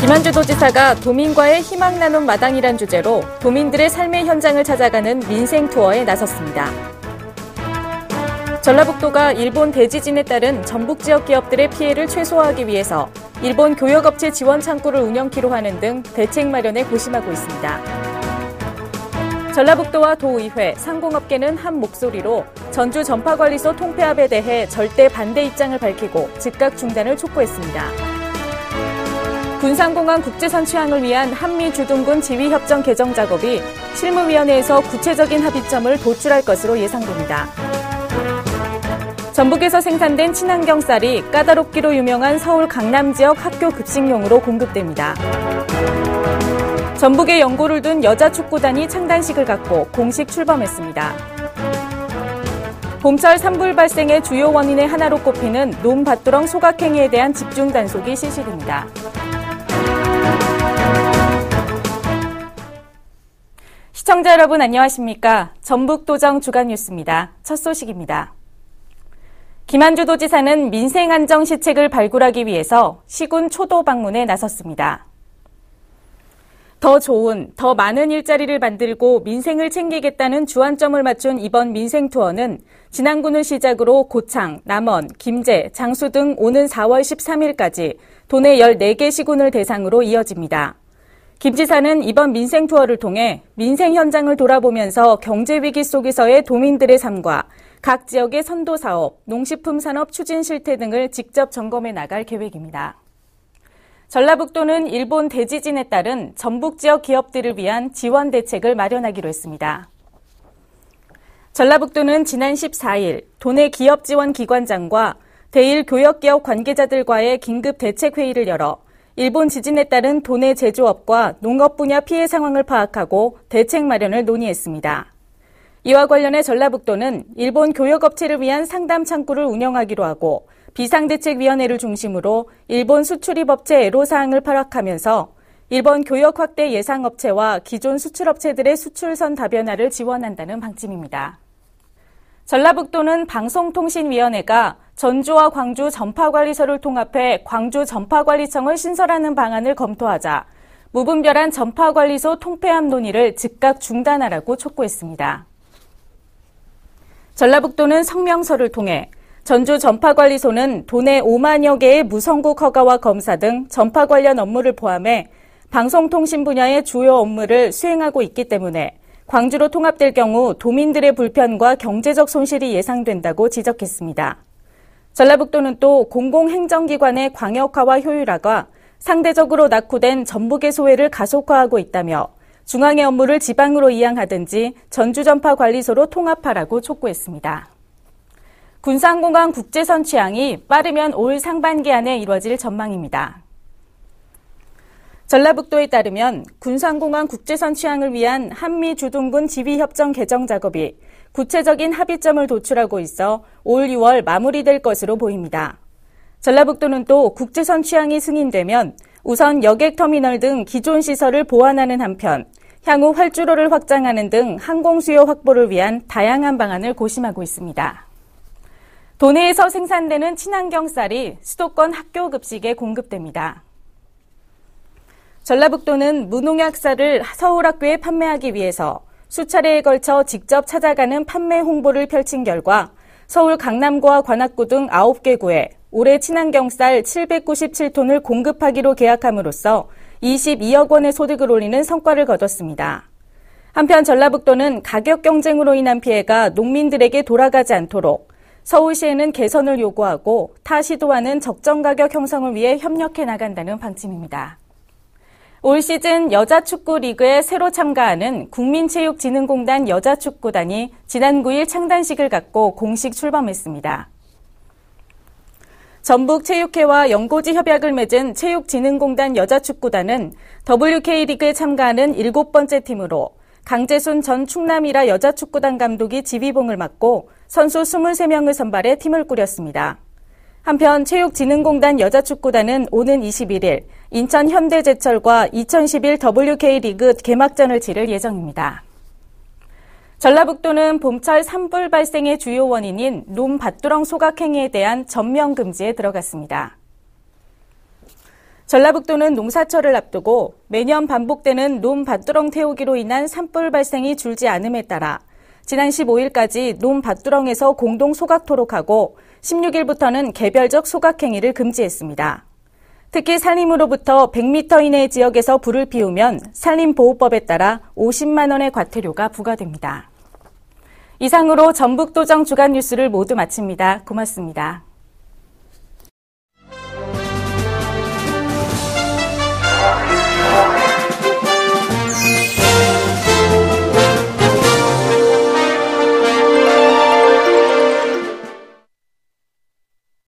김한주도지사가 도민과의 희망 나눔 마당이란 주제로 도민들의 삶의 현장을 찾아가는 민생 투어에 나섰습니다. 전라북도가 일본 대지진에 따른 전북 지역 기업들의 피해를 최소화하기 위해서 일본 교역업체 지원 창구를 운영키로 하는 등 대책 마련에 고심하고 있습니다. 전라북도와 도의회, 상공업계는 한 목소리로 전주 전파관리소 통폐합에 대해 절대 반대 입장을 밝히고 즉각 중단을 촉구했습니다. 군산공항 국제선 취항을 위한 한미주둔군 지휘협정 개정 작업이 실무위원회에서 구체적인 합의점을 도출할 것으로 예상됩니다. 전북에서 생산된 친환경 쌀이 까다롭기로 유명한 서울 강남 지역 학교 급식용으로 공급됩니다. 전북에 연고를 둔 여자 축구단이 창단식을 갖고 공식 출범했습니다. 봄철 산불 발생의 주요 원인의 하나로 꼽히는 논밭두렁 소각행위에 대한 집중 단속이 실시됩니다. 시청자 여러분 안녕하십니까? 전북도정 주간 뉴스입니다. 첫 소식입니다. 김한주도지사는 민생안정 시책을 발굴하기 위해서 시군 초도 방문에 나섰습니다. 더 좋은, 더 많은 일자리를 만들고 민생을 챙기겠다는 주안점을 맞춘 이번 민생 투어는 진안군을 시작으로 고창, 남원, 김제, 장수 등 오는 4월 13일까지 도내 14개 시군을 대상으로 이어집니다. 김 지사는 이번 민생 투어를 통해 민생 현장을 돌아보면서 경제 위기 속에서의 도민들의 삶과 각 지역의 선도 사업, 농식품 산업 추진 실태 등을 직접 점검해 나갈 계획입니다. 전라북도는 일본 대지진에 따른 전북 지역 기업들을 위한 지원 대책을 마련하기로 했습니다. 전라북도는 지난 14일 도내 기업 지원 기관장과 대일 교역기업 관계자들과의 긴급 대책 회의를 열어 일본 지진에 따른 도내 제조업과 농업 분야 피해 상황을 파악하고 대책 마련을 논의했습니다. 이와 관련해 전라북도는 일본 교역업체를 위한 상담 창구를 운영하기로 하고 비상대책위원회를 중심으로 일본 수출입업체 애로사항을 파악하면서 일본 교역 확대 예상업체와 기존 수출업체들의 수출선 다변화를 지원한다는 방침입니다. 전라북도는 방송통신위원회가 전주와 광주 전파관리소를 통합해 광주 전파관리청을 신설하는 방안을 검토하자 무분별한 전파관리소 통폐합 논의를 즉각 중단하라고 촉구했습니다. 전라북도는 성명서를 통해 전주 전파관리소는 도내 5만여 개의 무선국 허가와 검사 등 전파 관련 업무를 포함해 방송통신 분야의 주요 업무를 수행하고 있기 때문에 광주로 통합될 경우 도민들의 불편과 경제적 손실이 예상된다고 지적했습니다. 전라북도는 또 공공행정기관의 광역화와 효율화가 상대적으로 낙후된 전북의 소외를 가속화하고 있다며 중앙의 업무를 지방으로 이양하든지 전주전파관리소로 통합하라고 촉구했습니다. 군산공항 국제선 취항이 빠르면 올 상반기 안에 이뤄질 전망입니다. 전라북도에 따르면 군산공항 국제선 취항을 위한 한미주둔군 지휘협정 개정 작업이 구체적인 합의점을 도출하고 있어 올 6월 마무리될 것으로 보입니다. 전라북도는 또 국제선 취항이 승인되면 우선 여객터미널 등 기존 시설을 보완하는 한편 향후 활주로를 확장하는 등 항공 수요 확보를 위한 다양한 방안을 고심하고 있습니다. 도내에서 생산되는 친환경 쌀이 수도권 학교 급식에 공급됩니다. 전라북도는 무농약 쌀을 서울 학교에 판매하기 위해서 수차례에 걸쳐 직접 찾아가는 판매 홍보를 펼친 결과 서울 강남구와 관악구 등 9개 구에 올해 친환경 쌀 797톤을 공급하기로 계약함으로써 22억 원의 소득을 올리는 성과를 거뒀습니다. 한편 전라북도는 가격 경쟁으로 인한 피해가 농민들에게 돌아가지 않도록 서울시에는 개선을 요구하고 타 시도와는 적정 가격 형성을 위해 협력해 나간다는 방침입니다. 올 시즌 여자축구 리그에 새로 참가하는 국민체육진흥공단 여자축구단이 지난 9일 창단식을 갖고 공식 출범했습니다. 전북체육회와 연고지 협약을 맺은 체육진흥공단 여자축구단은 WK리그에 참가하는 7번째 팀으로 강재순 전 충남이라 여자축구단 감독이 지휘봉을 맡고 선수 23명을 선발해 팀을 꾸렸습니다. 한편 체육진흥공단 여자축구단은 오는 21일 인천 현대제철과 2011 WK리그 개막전을 치를 예정입니다. 전라북도는 봄철 산불 발생의 주요 원인인 논밭두렁 소각행위에 대한 전면 금지에 들어갔습니다. 전라북도는 농사철을 앞두고 매년 반복되는 논 밭두렁 태우기로 인한 산불 발생이 줄지 않음에 따라 지난 15일까지 논 밭두렁에서 공동 소각토록 하고 16일부터는 개별적 소각 행위를 금지했습니다. 특히 산림으로부터 100m 이내 지역에서 불을 피우면 산림보호법에 따라 50만 원의 과태료가 부과됩니다. 이상으로 전북도정 주간 뉴스를 모두 마칩니다. 고맙습니다.